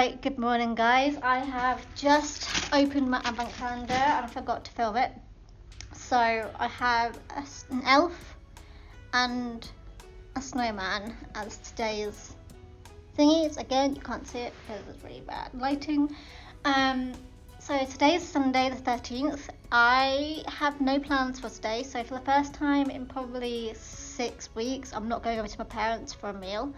Alright, good morning guys. I have just opened my advent calendar and I forgot to film it. So I have an elf and a snowman as today's thingies. Again, you can't see it because it's really bad lighting. So today is Sunday the 13th. I have no plans for today, so for the first time in probably 6 weeks I'm not going over to my parents for a meal.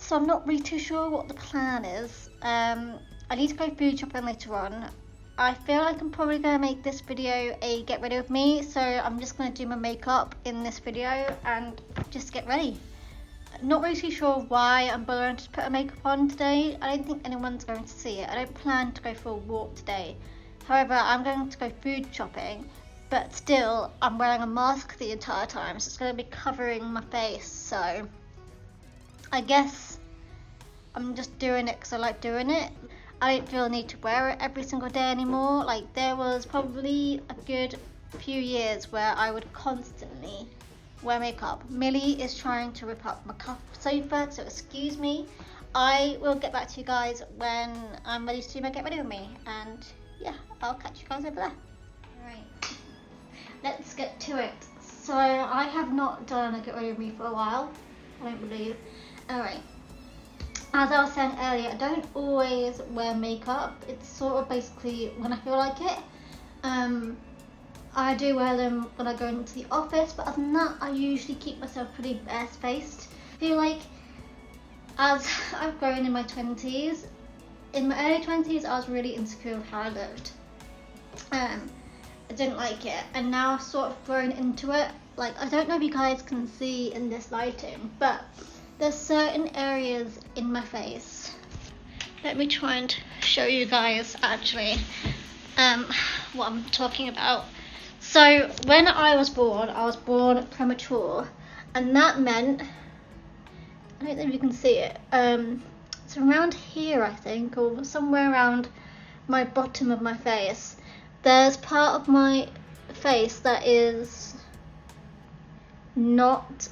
So I'm not really too sure what the plan is. I need to go food shopping later on. I feel like I'm probably going to make this video a get ready with me, so I'm just going to do my makeup in this video and just get ready. Not really too sure why I'm bothering to put a makeup on today. I don't think anyone's going to see it. I don't plan to go for a walk today. However, I'm going to go food shopping, but still I'm wearing a mask the entire time, so it's going to be covering my face. So I guess I'm just doing it because I like doing it. I don't feel the need to wear it every single day anymore. Like, there was probably a good few years where I would constantly wear makeup. Millie is trying to rip up my sofa, so excuse me. I will get back to you guys when I'm ready to do my get ready with me, and yeah, I'll catch you guys over there. Alright, let's get to it. So I have not done a get ready with me for a while, I don't believe. Alright, as I was saying earlier, I don't always wear makeup. It's sort of basically when I feel like it. I do wear them when I go into the office, but other than that, I usually keep myself pretty bare-faced. I feel like as I've grown in my 20s, in my early 20s, I was really insecure of how I looked. I didn't like it, and now I've sort of grown into it. Like, I don't know if you guys can see in this lighting, but there's certain areas in my face. Let me try and show you guys actually what I'm talking about. So when I was born premature, and that meant, I don't know if you can see it, it's around here I think, or somewhere around my bottom of my face. There's part of my face that is not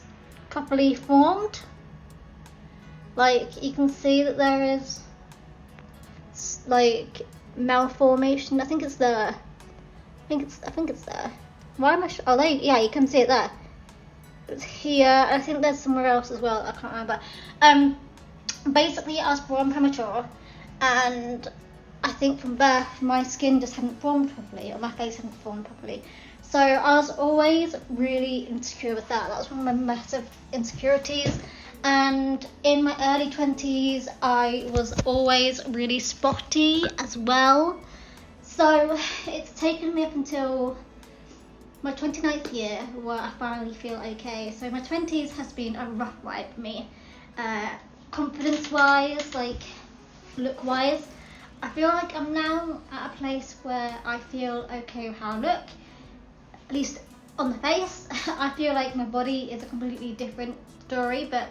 properly formed. Like, you can see that there is like malformation. I think it's there. I think it's there. Why am I? Oh, there. Yeah, you can see it there. It's here. I think there's somewhere else as well. I can't remember. Basically, I was born premature, and I think from birth my skin just hadn't formed properly, or my face hadn't formed properly. So I was always really insecure with that. That was one of my massive insecurities. And in my early 20s, I was always really spotty as well. So it's taken me up until my 29th year where I finally feel okay. So my 20s has been a rough ride for me. Confidence-wise, like look-wise, I feel like I'm now at a place where I feel okay with how I look, at least on the face. I feel like my body is a completely different story, but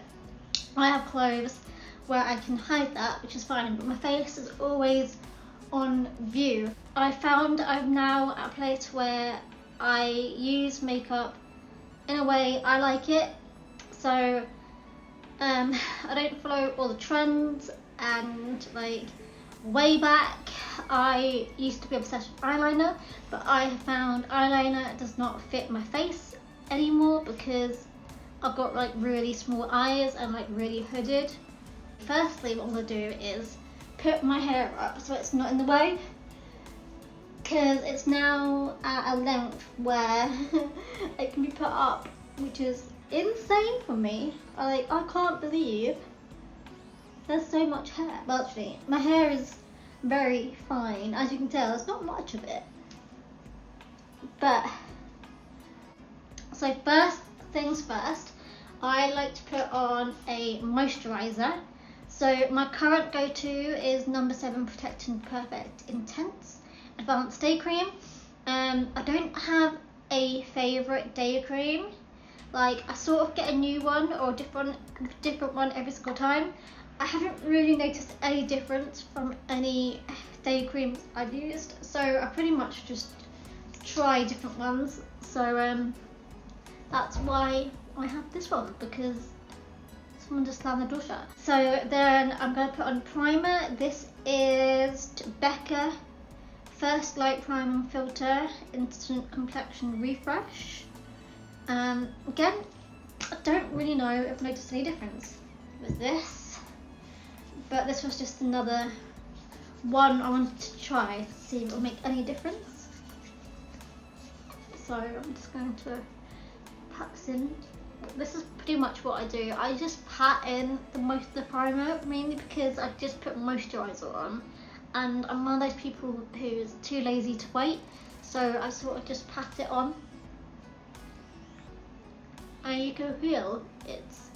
I have clothes where I can hide that, which is fine, but my face is always on view. I found I'm now at a place where I use makeup in a way I like it. So I don't follow all the trends, and like way back I used to be obsessed with eyeliner, but I have found eyeliner does not fit my face anymore because I've got like really small eyes and like really hooded. Firstly, what I'm going to do is put my hair up so it's not in the way, because it's now at a length where it can be put up, which is insane for me. I can't believe there's so much hair. Well, actually, my hair is very fine. As you can tell, there's not much of it. But, so first things first, I like to put on a moisturizer. So my current go-to is number 7 Protecting Perfect Intense Advanced Day Cream. I don't have a favourite day cream. Like, I sort of get a new one or a different one every single time. I haven't really noticed any difference from any day creams I've used, so I pretty much just try different ones. So that's why I have this one, because Someone just slammed the door shut. So then I'm going to put on primer. This is Becca First Light Priming Filter Instant Complexion Refresh. Again, I don't really know if I noticed any difference with this, but this was just another one I wanted to try to see if it will make any difference. So I'm just going to pat this in. This is pretty much what I do. I just pat in most of the primer, mainly because I just put moisturizer on, and I'm one of those people who's too lazy to wait, so I sort of just pat it on, and you can feel it's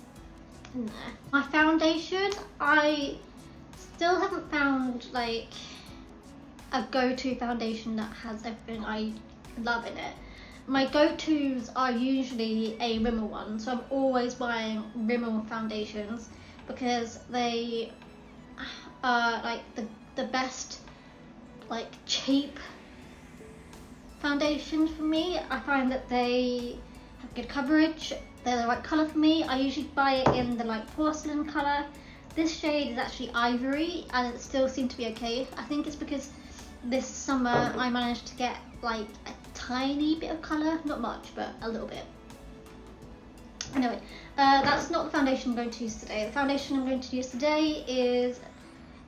in there. My foundation, I still haven't found like a go-to foundation that has everything I love in it. My go-tos are usually a Rimmel one, so I'm always buying Rimmel foundations because they are like the best like cheap foundation for me. I find that they have good coverage, they're the right colour for me. I usually buy it in the like porcelain colour. This shade is actually ivory and it still seemed to be okay. I think it's because this summer I managed to get like a tiny bit of colour, not much, but a little bit. Anyway, that's not the foundation I'm going to use today. The foundation I'm going to use today is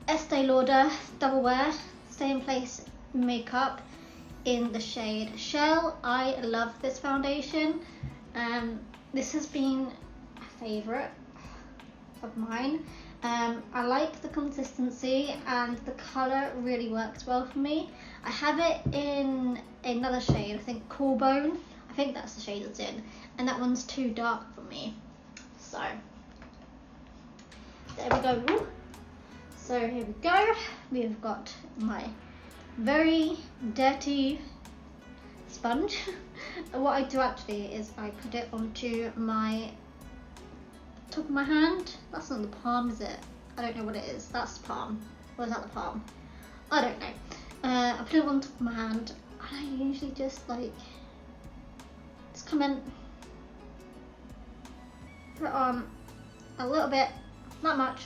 Estee Lauder Double Wear Stay in Place Makeup in the shade Shell. I love this foundation. This has been a favourite of mine. I like the consistency and the colour really works well for me. I have it in another shade, I think Cool Bone. I think that's the shade it's in, and that one's too dark for me. So there we go. So here we go. We've got my very dirty sponge. What I do actually is I put it onto my top of my hand. That's not the palm, is it? I don't know what it is. That's the palm. Or is that the palm? I don't know. I put it on top of my hand, and I usually just like come in, put it on a little bit, not much,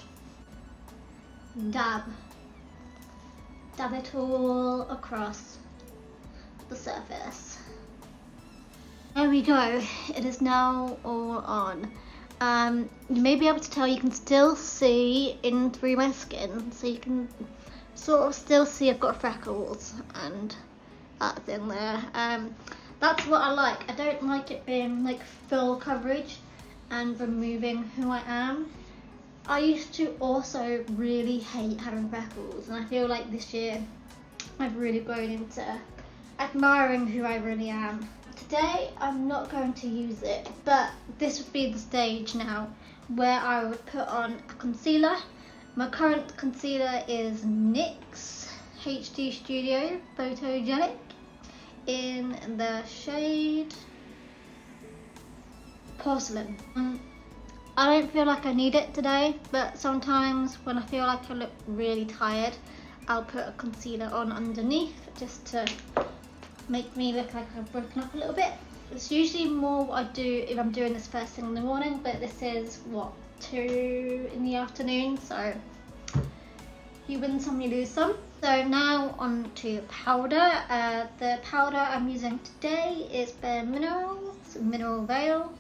dab it all across the surface. There we go. It is now all on. You may be able to tell, you can still see in through my skin, so you can sort of still see I've got freckles and that's in there. That's what I like. I don't like it being like full coverage and removing who I am. I used to also really hate having freckles, and I feel like this year I've really grown into admiring who I really am. Today I'm not going to use it, but this would be the stage now where I would put on a concealer. My current concealer is NYX HD Studio Photogenic in the shade Porcelain. I don't feel like I need it today, but sometimes when I feel like I look really tired, I'll put a concealer on underneath just to make me look like I've broken up a little bit. It's usually more what I do if I'm doing this first thing in the morning, but this is what, 2 in the afternoon, so you win some, you lose some. So now on to powder. The powder I'm using today is Bare Minerals Mineral Veil,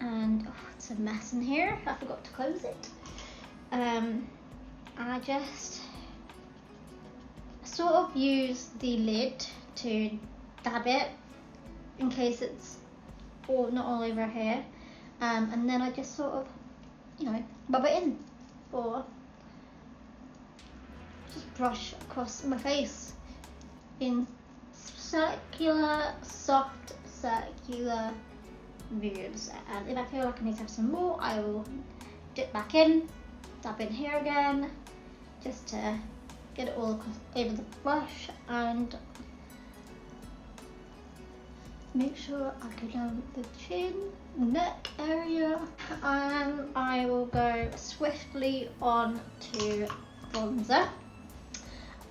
and oh, it's a mess in here, I forgot to close it. I just sort of use the lid to dab it in case it's not all over here, and then I just sort of, you know, rub it in, or just brush across my face in circular, soft circular moves. And if I feel like I need to have some more, I will dip back in, dab in here again, just to get it all across over the brush, and make sure I go down the chin, neck area, and I will go swiftly on to bronzer.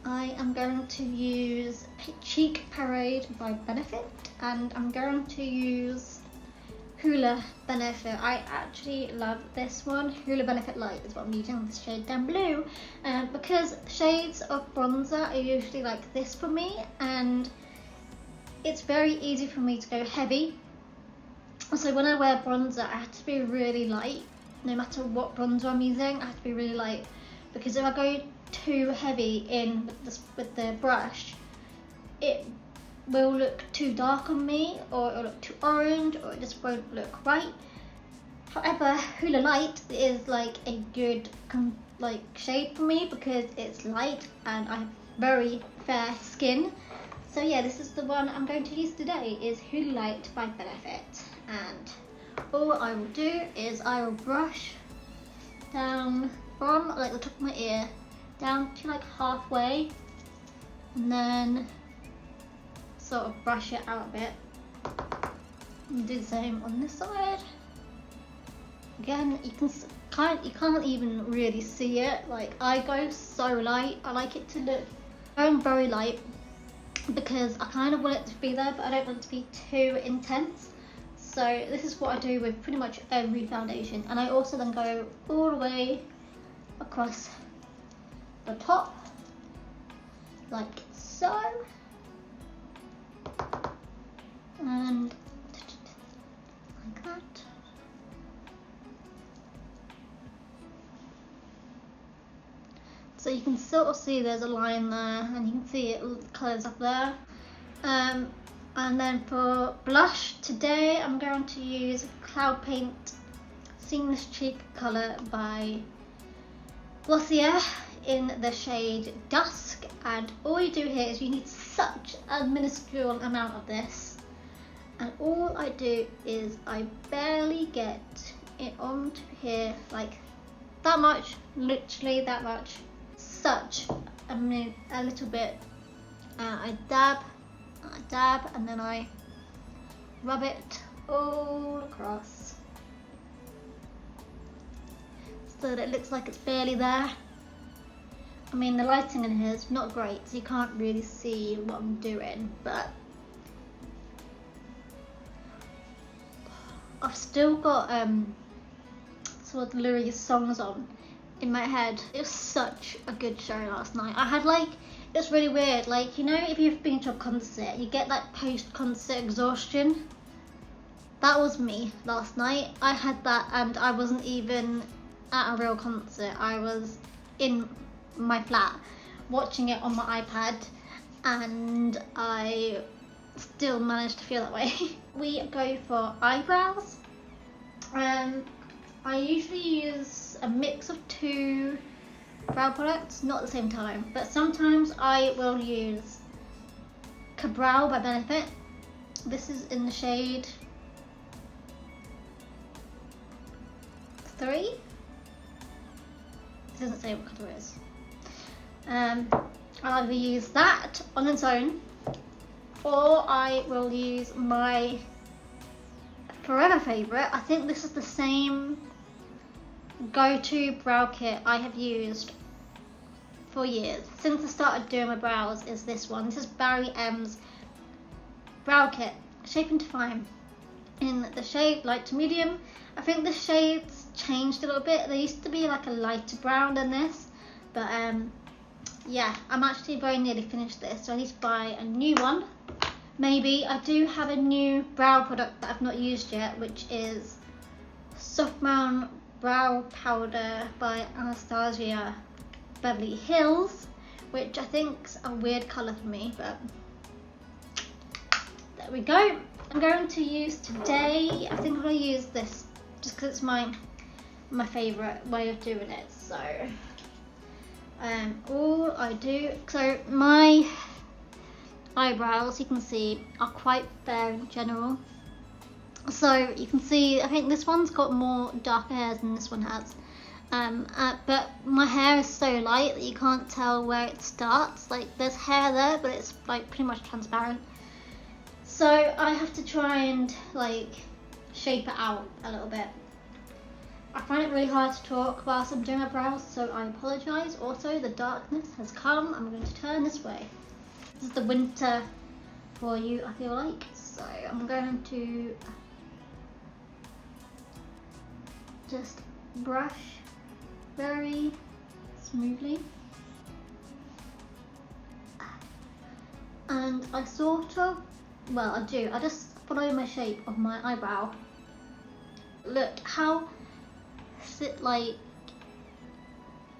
I am going to use Cheek Parade by Benefit, and I'm going to use Hoola Benefit. I actually love this one. Hoola Benefit Light is what I'm using, this shade down below, because shades of bronzer are usually like this for me, and it's very easy for me to go heavy. So when I wear bronzer, I have to be really light. No matter what bronzer I'm using, I have to be really light, because if I go too heavy in with the brush, it will look too dark on me, or it'll look too orange, or it just won't look right. However, Hoola Light is like a good like shade for me because it's light and I have very fair skin. So yeah, this is the one I'm going to use today, is Hoola Light by Benefit. And all I will do is I will brush down from like the top of my ear down to like halfway, and then sort of brush it out a bit, and do the same on this side. Again, you can't even really see it. Like, I go so light. I like it to look going very light because I kind of want it to be there, but I don't want it to be too intense. So this is what I do with pretty much every foundation, and I also then go all the way across the top like so, and like that. So you can sort of see there's a line there, and you can see it colours up there. And then for blush, today I'm going to use Cloud Paint Seamless Cheek Colour by Glossier in the shade Dusk. And all you do here is you need such a minuscule amount of this, and all I do is I barely get it onto here, like that much, literally that much, such a little bit. I dab, and then I rub it all across so that it looks like it's barely there. I mean, the lighting in here is not great, so you can't really see what I'm doing, but I've still got sort of Louis songs on in my head. It was such a good show last night. I had like, it's really weird, like, you know, if you've been to a concert, you get that post-concert exhaustion. That was me last night. I had that, and I wasn't even at a real concert. I was in my flat watching it on my iPad, and I still managed to feel that way. We go for eyebrows. I usually use a mix of two brow products, not at the same time, but sometimes I will use Cabral by Benefit. This is in the shade 3. It doesn't say what colour it is. I'll either use that on its own, or I will use my forever favourite. I think this is the same go-to brow kit I have used for years. Since I started doing my brows, is this one. This is Barry M's brow kit, Shape and Define, in the shade light to medium. I think the shades changed a little bit. There used to be like a lighter brown than this, but yeah, I'm actually very nearly finished this, so I need to buy a new one. Maybe. I do have a new brow product that I've not used yet, which is Soft Mount Brow Powder by Anastasia Beverly Hills, which I think's a weird colour for me, but there we go. I'm going to use today, I think I'm going to use this just because it's my favourite way of doing it. So all I do, so my eyebrows, you can see, are quite fair in general. So you can see, I think this one's got more darker hairs than this one has. But my hair is so light that you can't tell where it starts. Like, there's hair there, but it's like pretty much transparent. So I have to try and like shape it out a little bit. I find it really hard to talk whilst I'm doing my brows, so I apologise. Also, the darkness has come. I'm going to turn this way. This is the winter for you, I feel like. So I'm going to just brush very smoothly. And I sort of, well, I just follow my shape of my eyebrow. Look how, look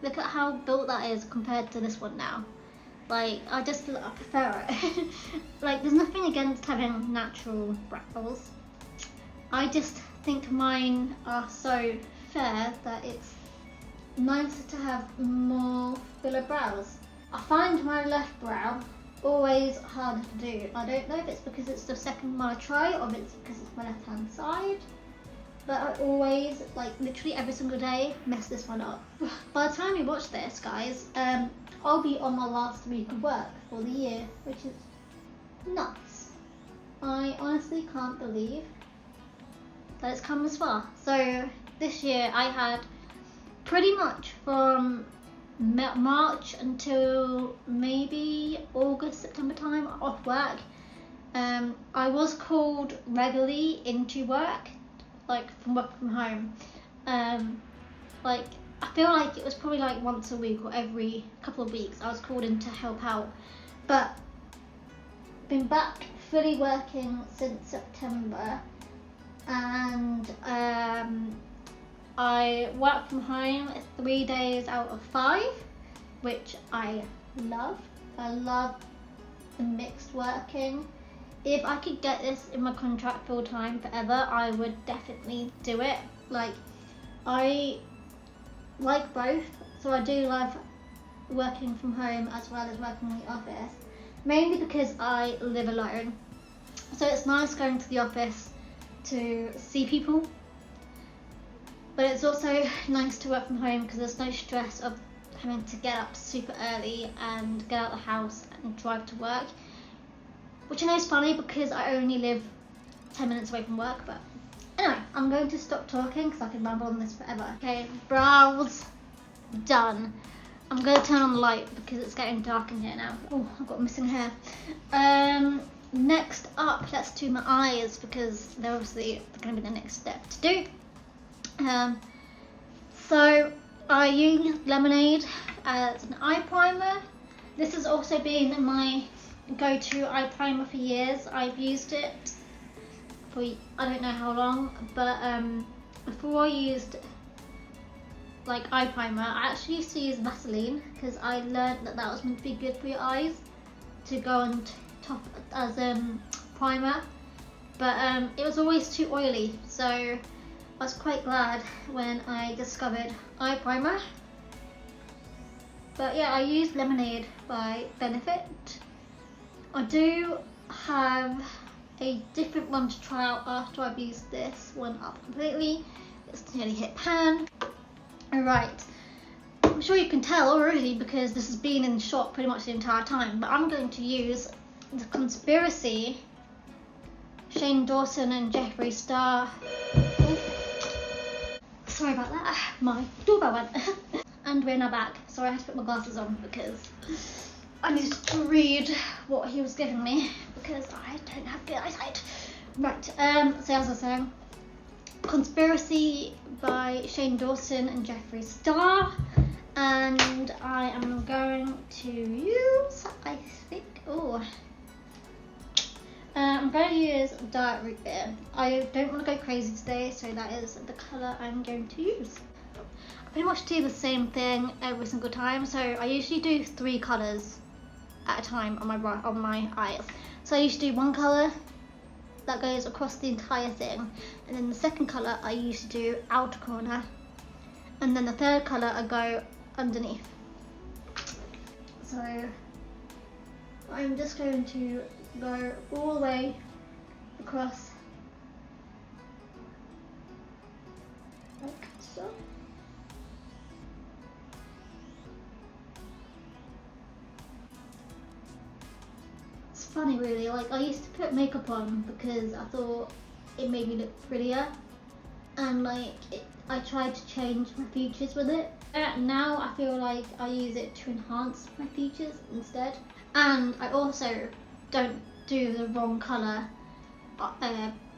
at how built that is compared to this one now. Like, I prefer it. Like, there's nothing against having natural brows. I just think mine are so fair that it's nicer to have more fuller brows. I find my left brow always harder to do. I don't know if it's because it's the second one I try or if it's because it's my left hand side, but I always, like literally every single day, mess this one up. By the time you watch this, guys, I'll be on my last week of work for the year, which is nuts. I honestly can't believe that it's come this far. So this year I had pretty much from March until maybe August, September time off work. I was called regularly into work, like from work from home. Like I feel like it was probably like once a week or every couple of weeks I was called in to help out. But been back fully working since September, and I work from home 3 days out of 5, which I love. I love the mixed working. If I could get this in my contract full time forever, I would definitely do it. Like, I like both, so I do love working from home as well as working in the office, mainly because I live alone. So it's nice going to the office to see people, but it's also nice to work from home because there's no stress of having to get up super early and get out of the house and drive to work, which I know is funny because I only live 10 minutes away from work. But anyway, I'm going to stop talking because I can ramble on this forever. Okay, brows done. I'm going to turn on the light because it's getting dark in here now. Oh, I've got missing hair. Next up, let's do my eyes because they're obviously going to be the next step to do. So I use Lemonade as an eye primer. This has also been my go-to eye primer for years. I've used it for I don't know how long, but before I used like eye primer, I actually used to use Vaseline because I learned that that was meant to be good for your eyes to go on top as primer, but it was always too oily, so I was quite glad when I discovered eye primer. But yeah, I use Lemonade by Benefit. I do have a different one to try out after I've used this one up completely. It's nearly hit pan. Alright, I'm sure you can tell already because this has been in the shop pretty much the entire time, but I'm going to use the Conspiracy Shane Dawson and Jeffree Star. Sorry about that, my doorbell went. And we're now back. Sorry, I had to put my glasses on because I needed to read what he was giving me because I don't have good eyesight. Right, so as I was saying, Conspiracy by Shane Dawson and Jeffree Star, and I am going to use, I think, I'm going to use Dark Root Beer. I don't want to go crazy today, so that is the colour I'm going to use. I pretty much do the same thing every single time, so I usually do 3 colours at a time on my eyes. So I usually do one colour that goes across the entire thing, and then the second colour I usually do outer corner, and then the third colour I go underneath. So I'm just going to go all the way across like so. It's funny really, like I used to put makeup on because I thought it made me look prettier, and I tried to change my features with it. Now I feel like I use it to enhance my features instead, and I also don't do the wrong colour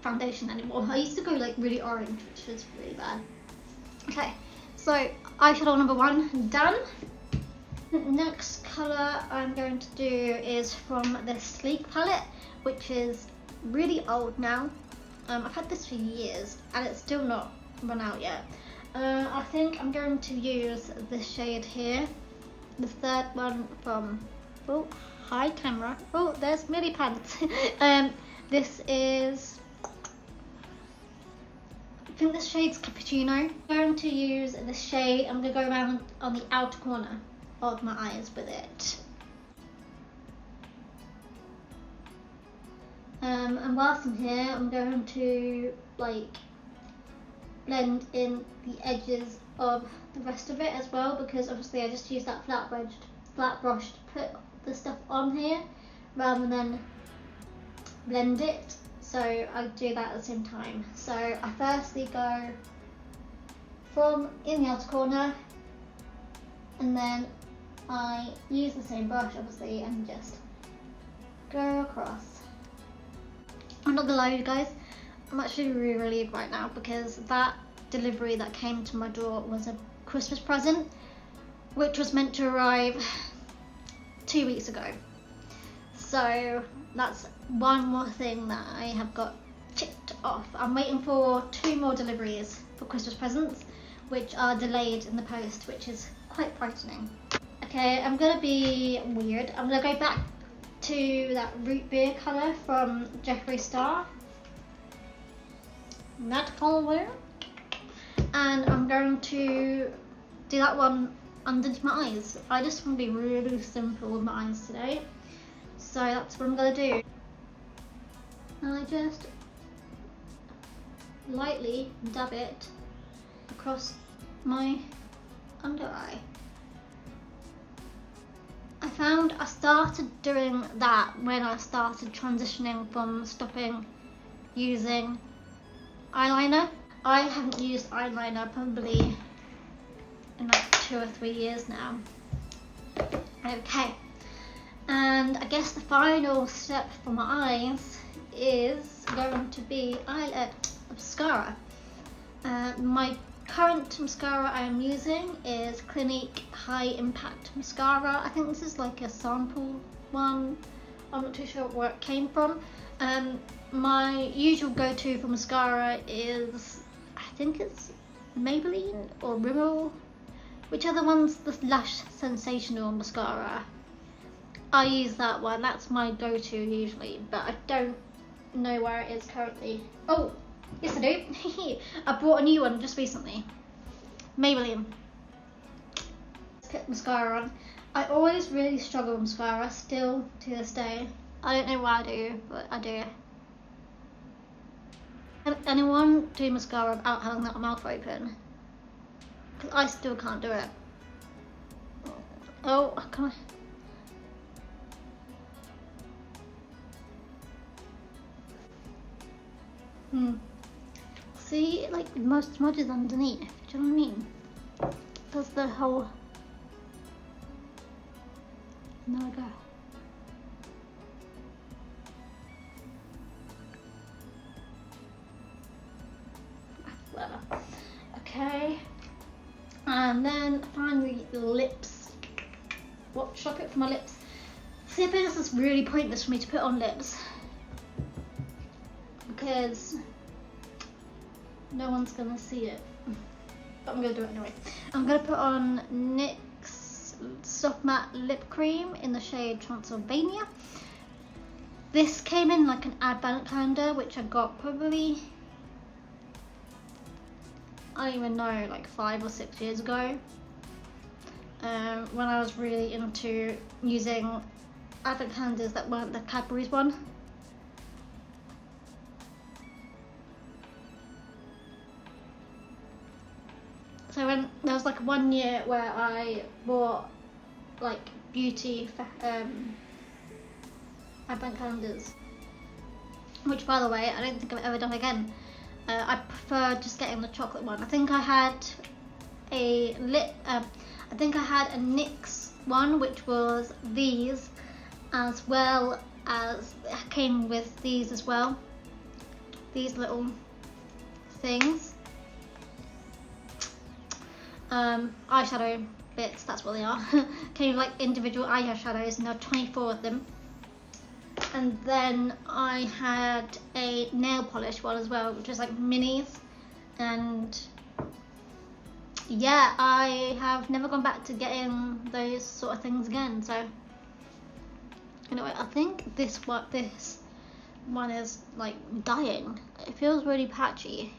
foundation anymore. I used to go like really orange, which was really bad. Okay, so eyeshadow number 1 done. Next colour I'm going to do is from the Sleek palette, which is really old now. I've had this for years and it's still not run out yet. I think I'm going to use this shade here, the third one from, oh, hi camera, oh, there's Millie Pants. This is, I think this shade's Cappuccino. I'm going to use this shade, I'm going to go around on the outer corner of my eyes with it. And whilst I'm here, I'm going to like blend in the edges of the rest of it as well, because obviously I just use that flat brush to put the stuff on here rather than blend it. So I do that at the same time. So I firstly go from in the outer corner, and then I use the same brush obviously and just go across. I'm not gonna lie to you guys, I'm actually really relieved right now because that delivery that came to my door was a Christmas present, which was meant to arrive 2 weeks ago. So that's one more thing that I have got ticked off. I'm waiting for 2 more deliveries for Christmas presents, which are delayed in the post, which is quite frightening. Okay, I'm gonna be weird. I'm gonna go back to that root beer colour from Jeffree Star. That colour. And I'm going to do that one underneath my eyes. I just want to be really simple with my eyes today. So that's what I'm gonna do. And I just lightly dab it across my under eye. I found I started doing that when I started transitioning from stopping using eyeliner. I haven't used eyeliner probably in like 2 or 3 years now. Okay, and I guess the final step for my eyes is going to be mascara. My current mascara I am using is Clinique High Impact Mascara. I think this is like a sample one. I'm not too sure where it came from. My usual go-to for mascara is, I think it's Maybelline or Rimmel, whichever one's the Lash Sensational mascara. I use that one, that's my go-to usually, but I don't know where it is currently. Oh, yes I do. I bought a new one just recently. Maybelline. Let's put mascara on. I always really struggle with mascara, still to this day. I don't know why I do, but I do. Can anyone do mascara without having that mouth open? Because I still can't do it. Oh, can I? See, like most smudges underneath, do you know what I mean? That's the whole... There we go. Whatever. Okay. And then finally lips. What should I put for my lips? See, I think this is really pointless for me to put on lips, because no one's gonna see it, but I'm gonna do it anyway. I'm gonna put on NYX Soft Matte Lip Cream in the shade Transylvania. This came in like an advent calendar, which I got probably, I don't even know, like 5 or 6 years ago, when I was really into using advent calendars that weren't the Cadbury's one. So when there was like 1 year where I bought like beauty advent calendars, which by the way I don't think I've ever done again. I prefer just getting the chocolate one. I think I had a NYX one, which was these, as well as it came with these as well, these little things. eyeshadow bits, that's what they are. Came like individual eyeshadows, and there are 24 of them. And then I had a nail polish one as well, which was like minis. And yeah, I have never gone back to getting those sort of things again. So anyway, I think this one is like dying. It feels really patchy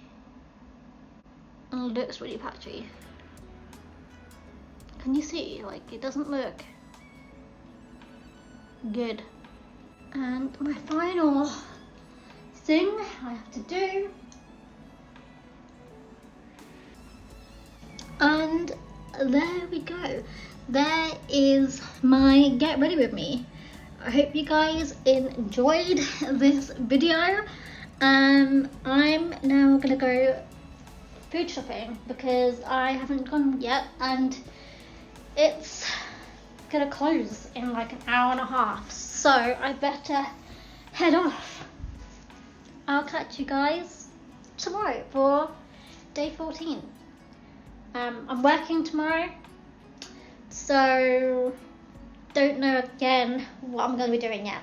and looks really patchy. Can you see? Like, it doesn't look good. And my final thing I have to do, and there we go. There is my get ready with me. I hope you guys enjoyed this video. I'm now gonna go food shopping because I haven't gone yet, and it's gonna close in like an hour and a half, so I better head off. I'll catch you guys tomorrow for day 14. I'm working tomorrow, so don't know again what I'm going to be doing yet.